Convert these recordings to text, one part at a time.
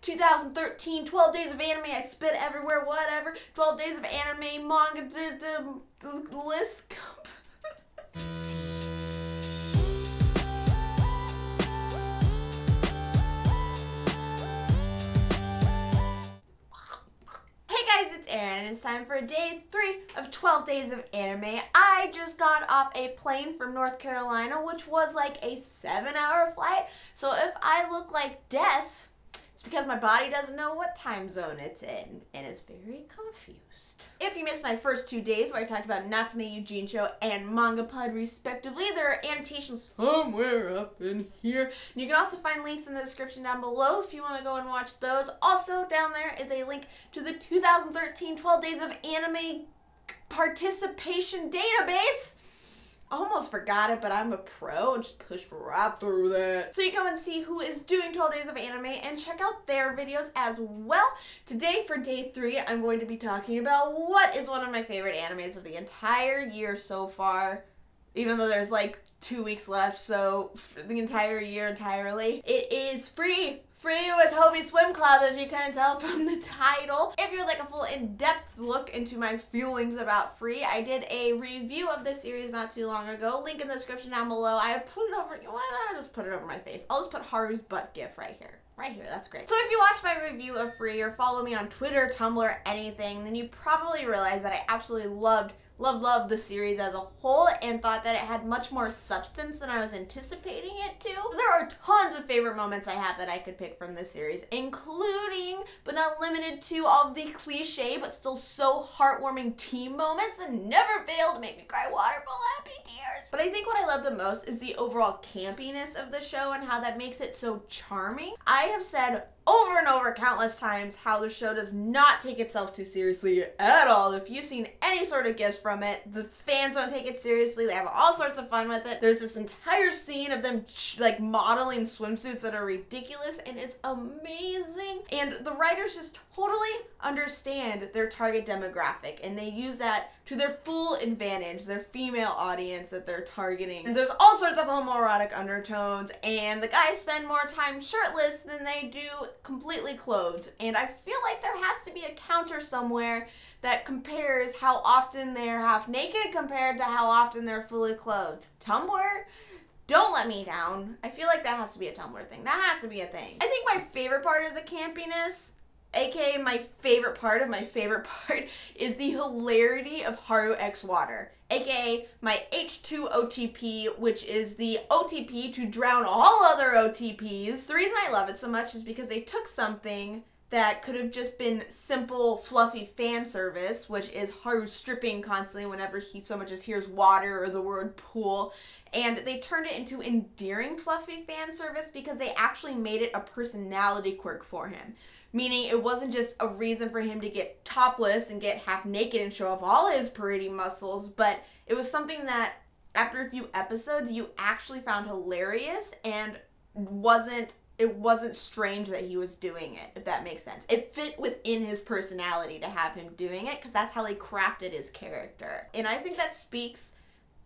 2013, 12 days of anime, I spit everywhere, whatever. 12 days of anime, manga, the list. Hey guys, it's Erin, and it's time for day 3 of 12 days of anime. I just got off a plane from North Carolina, which was like a 7-hour flight. So if I look like death, it's because my body doesn't know what time zone it's in, and it's very confused. If you missed my first 2 days where I talked about Natsume Yujincho and Mangapod respectively, there are annotations somewhere up in here. And you can also find links in the description down below if you want to go and watch those. Also down there is a link to the 2013 12 Days of Anime Participation Database. I almost forgot it, but I'm a pro and just pushed right through that. So you go and see who is doing 12 Days of Anime and check out their videos as well. Today for day 3, I'm going to be talking about what is one of my favorite animes of the entire year so far. Even though there's like 2 weeks left, so for the entire year entirely. It is Free Iwatobi Swim Club, if you couldn't tell from the title. If you'd like a full in-depth look into my feelings about Free, I did a review of this series not too long ago. Link in the description down below. I put it over, you know what, I'll just put it over my face. I'll just put Haru's butt gif right here. Right here, that's great. So if you watched my review of Free or follow me on Twitter, Tumblr, anything, then you probably realize that I absolutely loved the series as a whole and thought that it had much more substance than I was anticipating it to. There are tons of favorite moments I have that I could pick from this series, including, but not limited to, all of the cliche but still so heartwarming team moments that never fail to make me cry waterful happy tears. But I think what I love the most is the overall campiness of the show and how that makes it so charming. I have said over and over countless times how the show does not take itself too seriously at all. If you've seen any sort of gifts from it, the fans don't take it seriously. They have all sorts of fun with it. There's this entire scene of them like modeling swimsuits that are ridiculous, and it's amazing. And the writers just totally understand their target demographic, and they use that to their full advantage, their female audience that they're targeting. And there's all sorts of homoerotic undertones, and the guys spend more time shirtless than they do completely clothed. And I feel like there has to be a counter somewhere that compares how often they're half naked compared to how often they're fully clothed. Tumblr, don't let me down. I feel like that has to be a Tumblr thing. That has to be a thing. I think my favorite part of the campiness, aka my favorite part of my favorite part, is the hilarity of Haru X Water, aka my H2OTP, which is the OTP to drown all other OTPs. The reason I love it so much is because they took something that could have just been simple, fluffy fan service, which is Haru stripping constantly whenever he so much as hears water or the word pool, and they turned it into endearing, fluffy fan service because they actually made it a personality quirk for him. Meaning it wasn't just a reason for him to get topless and get half naked and show off all his pretty muscles, but it was something that after a few episodes you actually found hilarious, and it wasn't strange that he was doing it, if that makes sense. It fit within his personality to have him doing it because that's how they crafted his character. And I think that speaks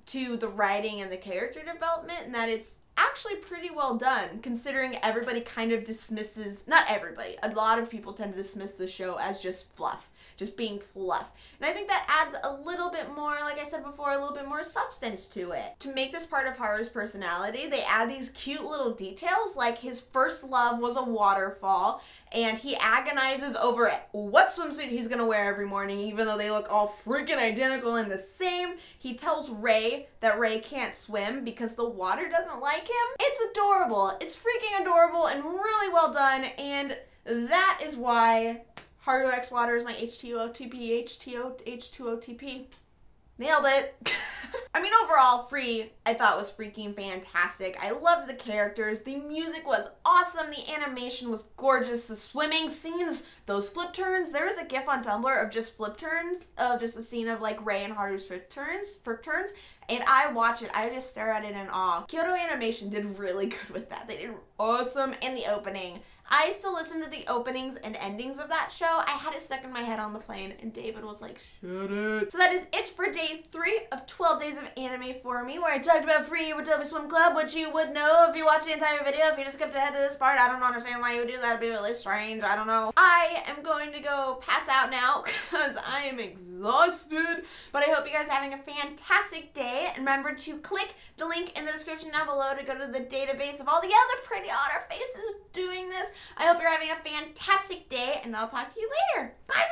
to the writing and the character development, and that it's actually pretty well done, considering everybody kind of dismisses, not everybody, a lot of people tend to dismiss the show as just fluff, just being fluff. And I think that adds a little bit more, like I said before, a little bit more substance to it. To make this part of Haru's personality, they add these cute little details, like his first love was a waterfall, and he agonizes over what swimsuit he's gonna wear every morning, even though they look all freaking identical and the same. He tells Ray that Ray can't swim because the water doesn't like him. It's adorable. It's freaking adorable and really well done, and that is why Haru X Water is my H2OTP. Nailed it. I mean, overall, Free, I thought was freaking fantastic. I loved the characters. The music was awesome. The animation was gorgeous. The swimming scenes, those flip turns. There was a gif on Tumblr of just flip turns, of just a scene of like Ray and Haru's flip turns. And I watch it, I just stare at it in awe. Kyoto Animation did really good with that. They did awesome in the opening. I still listen to the openings and endings of that show. I had it stuck in my head on the plane, and David was like, shut it. So that is it for day 3 of 12 days of anime for me, where I talked about free Iwatobi Swim Club, which you would know if you watched the entire video. If you just skipped ahead to this part, I don't understand why you would do that. It'd be really strange. I don't know. I am going to go pass out now because I am exhausted. But I hope you guys are having a fantastic day. And remember to click the link in the description down below to go to the database of all the other pretty otter faces doing this. I hope you're having a fantastic day, and I'll talk to you later. Bye!